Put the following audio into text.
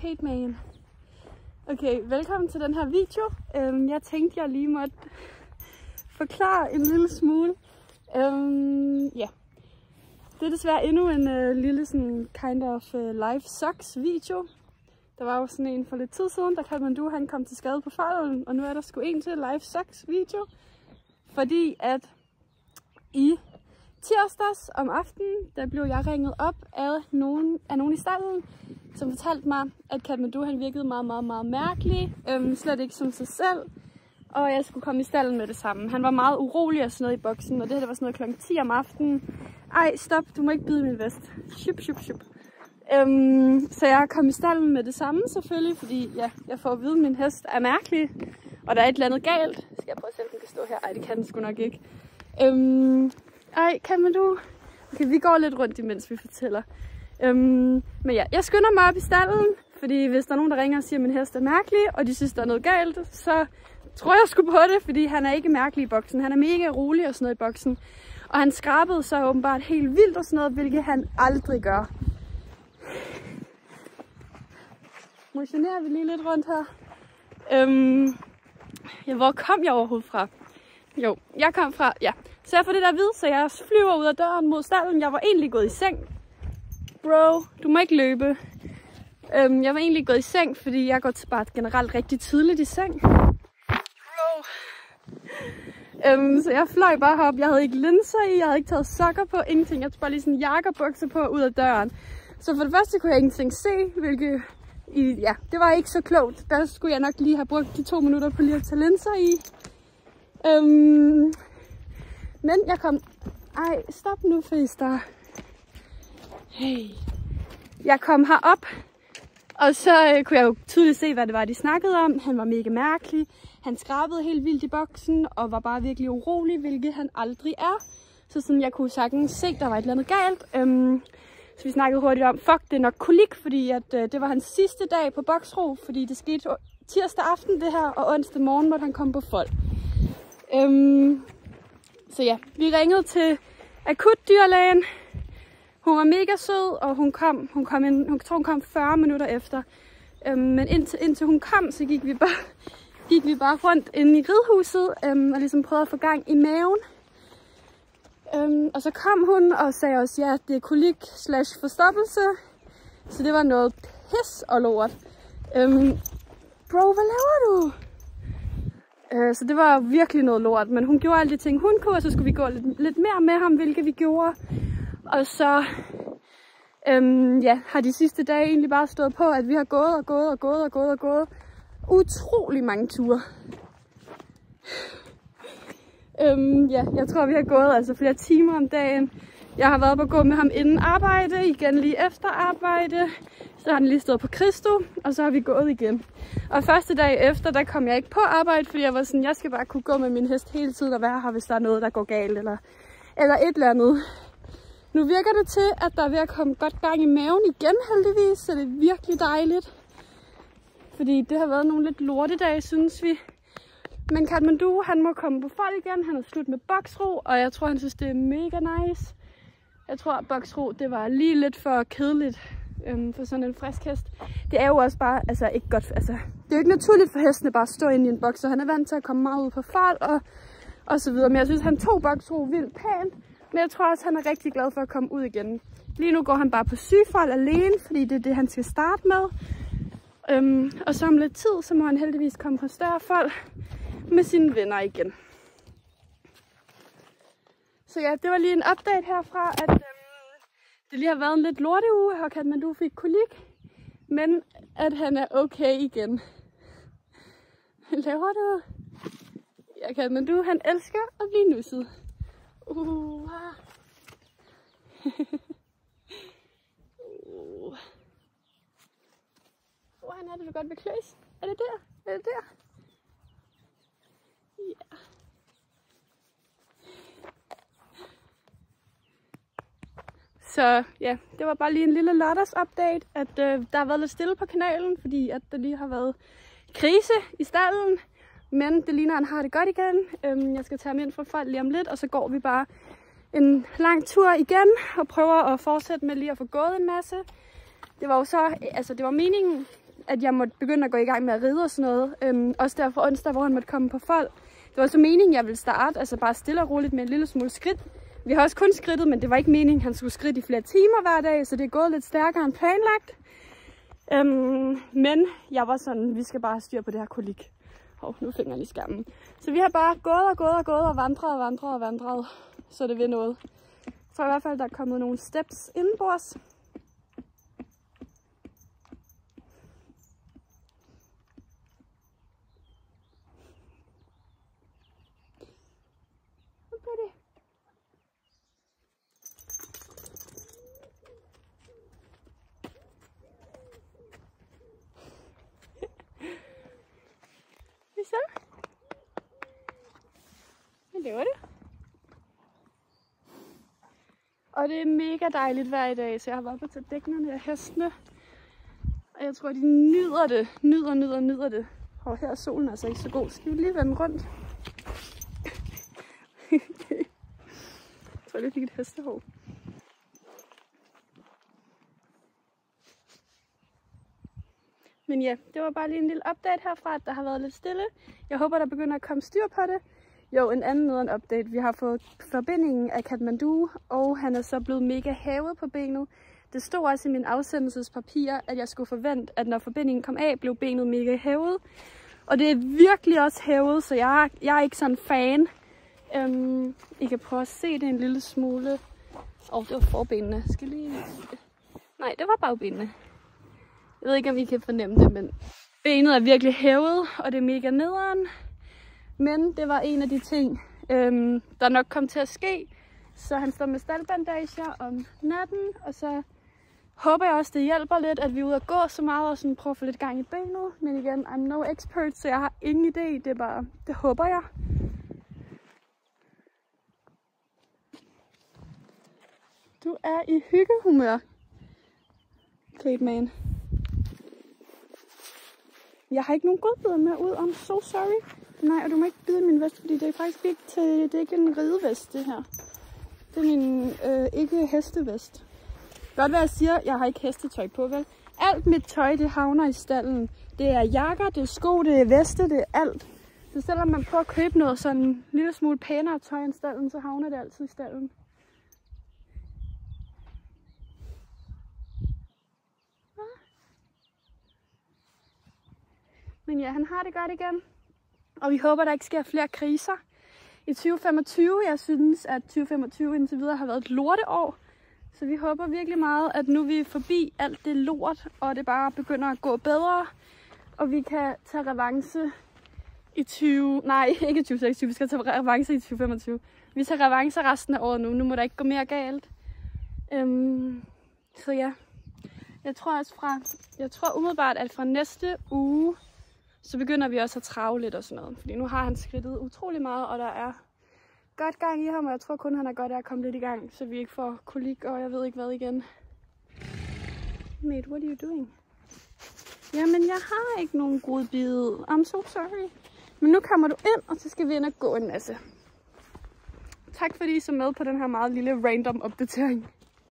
Kate Man. Okay, velkommen til den her video. Jeg tænkte, jeg lige måtte forklare en lille smule. Ja. Det er desværre endnu en lille sådan kind of life sucks video. Der var jo sådan en for lidt tid siden, der Katmandu han kom til skade på farten, og nu er der sgu en til life sucks video. Fordi at i tirsdags om aftenen, der blev jeg ringet op af nogen i stalden, som fortalte mig, at Katmandu han virkede meget mærkelig, slet ikke som sig selv, og jeg skulle komme i stalden med det samme. Han var meget urolig og sådan noget i boksen, og det her var sådan noget klokken 10 om aftenen. Ej, stop, du må ikke bide min vest. Shup. Så jeg kom i stalden med det samme selvfølgelig, fordi ja, jeg får at vide, at min hest er mærkelig, og der er et eller andet galt. Skal jeg prøve at se, om den kan stå her? Ej, det kan den sgu nok ikke. Ej, Katmandu? Okay, vi går lidt rundt, imens vi fortæller. Men ja, jeg skynder mig op i stalden, fordi hvis der er nogen, der ringer og siger, at min hest er mærkelig, og de synes, der er noget galt, så tror jeg sgu på det, fordi han er ikke mærkelig i boksen. Han er mega rolig og sådan noget i boksen. Og han skrabede så åbenbart helt vildt og sådan noget, hvilket han aldrig gør. Motionerer vi lige lidt rundt her. Ja, hvor kom jeg overhovedet fra? Jo, jeg kom fra, ja. Så jeg får det der at vide, så jeg flyver ud af døren mod stalden. Jeg var egentlig gået i seng. Bro, du må ikke løbe. Jeg var egentlig gået i seng, fordi jeg går bare generelt rigtig tidligt i seng. Bro. Så jeg fløj bare herop. Jeg havde ikke linser i, jeg havde ikke taget sokker på, ingenting. Jeg tog bare lige sådan jakke og bukser på ud af døren. Så for det første kunne jeg ingenting se, hvilket, ja, det var ikke så klogt. Der skulle jeg nok lige have brugt de 2 minutter på lige at tage linser i. Men jeg kom... Ej, stop nu, Fester. Hey. Jeg kom herop, og så kunne jeg jo tydeligt se, hvad det var, de snakkede om. Han var mega mærkelig. Han skrabede helt vildt i boksen, og var bare virkelig urolig, hvilket han aldrig er. Så sådan, jeg kunne sagtens se, der var et eller andet galt. Så vi snakkede hurtigt om, fuck, det er nok kolik, fordi at, det var hans sidste dag på boksro, fordi det skete tirsdag aften det her, og onsdag morgen måtte han komme på fold. Så ja, vi ringede til akutdyrlægen. Hun var mega sød, og hun kom 40 minutter efter. Men indtil hun kom, så gik vi bare rundt inde i ridhuset og ligesom prøvede at få gang i maven. Og så kom hun og sagde også, ja, det er kolik/forstoppelse. Så det var noget pis og lort. Bro, hvad laver du? Så det var virkelig noget lort, men hun gjorde alle de ting, hun kunne, og så skulle vi gå lidt mere med ham, hvilket vi gjorde. Og så ja, har de sidste dage egentlig bare stået på, at vi har gået utrolig mange ture. Ja, jeg tror, vi har gået altså flere timer om dagen. Jeg har været på at gå med ham inden arbejde, igen lige efter arbejde. Så har han lige stået på Christo, og så har vi gået igen. Og første dag efter, der kom jeg ikke på arbejde, fordi jeg var sådan, jeg skal bare kunne gå med min hest hele tiden og være her, hvis der er noget, der går galt eller et eller andet. Nu virker det til, at der er ved at komme godt gang i maven igen heldigvis, så det er virkelig dejligt. Fordi det har været nogle lidt lortedage, synes vi. Men Katmandu, han må komme på fold igen, han er slut med boksro, og jeg tror, han synes, det er mega nice. Jeg tror, at boksro, det var lige lidt for kedeligt for sådan en frisk hest. Det er jo også bare, altså ikke godt, altså det er jo ikke naturligt for hestene bare at stå inde i en boks, så han er vant til at komme meget ud på fold og så videre. Men jeg synes, han tog boksro vildt pænt. Men jeg tror også, han er rigtig glad for at komme ud igen. Lige nu går han bare på sygefold alene, fordi det er det, han skal starte med. Og så om lidt tid, så må han heldigvis komme på større fold med sine venner igen. Så ja, det var lige en update herfra, at det lige har været en lidt lorteuge, og Katmandu fik kolik, men at han er okay igen. Hvad laver du? Ja, Katmandu, han elsker at blive nusset. Hvordan er det, du godt vil kløs? Er det der? Er det der? Ja. Så ja, det var bare lige en lille lørdags-update, at der har været lidt stille på kanalen, fordi at der lige har været krise i stalden. Men det ligner, at han har det godt igen. Jeg skal tage ham ind fra fold lige om lidt, og så går vi bare en lang tur igen og prøver at fortsætte med lige at få gået en masse. Det var jo så, altså det var meningen, at jeg måtte begynde at gå i gang med at ride og sådan noget. Også derfor onsdag, hvor han måtte komme på fold. Det var så meningen, jeg ville starte, altså bare stille og roligt med en lille smule skridt. Vi har også kun skridtet, men det var ikke meningen, han skulle skridte i flere timer hver dag, så det er gået lidt stærkere end planlagt. Men jeg var sådan, vi skal bare have styr på det her kolik. Nu finder jeg i skammen. Så vi har bare gået og vandret, så det vil noget. Jeg tror i hvert fald, der er kommet nogle steps indenbords. Så. Men det var det. Og det er mega dejligt hver i dag, så jeg har været på til dæknerne af hestene. Og jeg tror, de nyder det. Nyder det. Og her er solen altså ikke så god. Skal vi lige vende rundt? Jeg tror, jeg fik et hestehår. Men ja, det var bare lige en lille update herfra, at der har været lidt stille. Jeg håber, der begynder at komme styr på det. Jo, en anden nederen update. Vi har fået forbindingen af Kathmandu, og han er så blevet mega hævet på benet. Det stod også i min afsendelsespapir, at jeg skulle forvente, at når forbindingen kom af, blev benet mega hævet. Og det er virkelig også hævet, så jeg er ikke sådan fan. I kan prøve at se det en lille smule. Det var forbenene. Skal lige... Nej, det var bagbenene. Jeg ved ikke, om I kan fornemme det, men benet er virkelig hævet, og det er mega nederen. Men det var en af de ting, der nok kom til at ske. Så han står med staldbandager om natten, og så håber jeg også, det hjælper lidt, at vi er ude at gå så meget og sådan prøve at få lidt gang i benet. Men igen, I'm no expert, så jeg har ingen idé. Det er bare, det håber jeg. Du er i hyggehumør, Kate Man. Jeg har ikke nogen godbidder med ud. I'm so sorry. Nej, og du må ikke bide min vest, fordi det er faktisk ikke til, det er ikke en ridevest, det her. Det er min ikke hestevest. Godt hvad jeg siger, jeg har ikke hestetøj på, vel? Alt mit tøj, det havner i stallen. Det er jakker, det er sko, det er veste, det er alt. Så selvom man prøver at købe noget sådan en lille smule pænere tøj end stallen, så havner det altid i stallen. Men ja, han har det godt igen. Og vi håber, der ikke sker flere kriser i 2025. Jeg synes, at 2025 indtil videre har været et lorteår. Så vi håber virkelig meget, at nu vi er forbi alt det lort, og det bare begynder at gå bedre. Og vi kan tage revanche i 2026, vi skal tage revanche i 2025. Vi tager revanche resten af året nu. Nu må der ikke gå mere galt. Så ja, jeg tror umiddelbart, at fra næste uge, så begynder vi også at trave lidt og sådan noget. Fordi nu har han skridtet utrolig meget, og der er godt gang i ham, og jeg tror kun, han er godt af at komme lidt i gang, så vi ikke får kolik, og jeg ved ikke hvad igen. Mate, what are you doing? Jamen, jeg har ikke nogen godbid. I'm so sorry. Men nu kommer du ind, og så skal vi ind og gå en masse. Tak fordi I så med på den her meget lille random opdatering.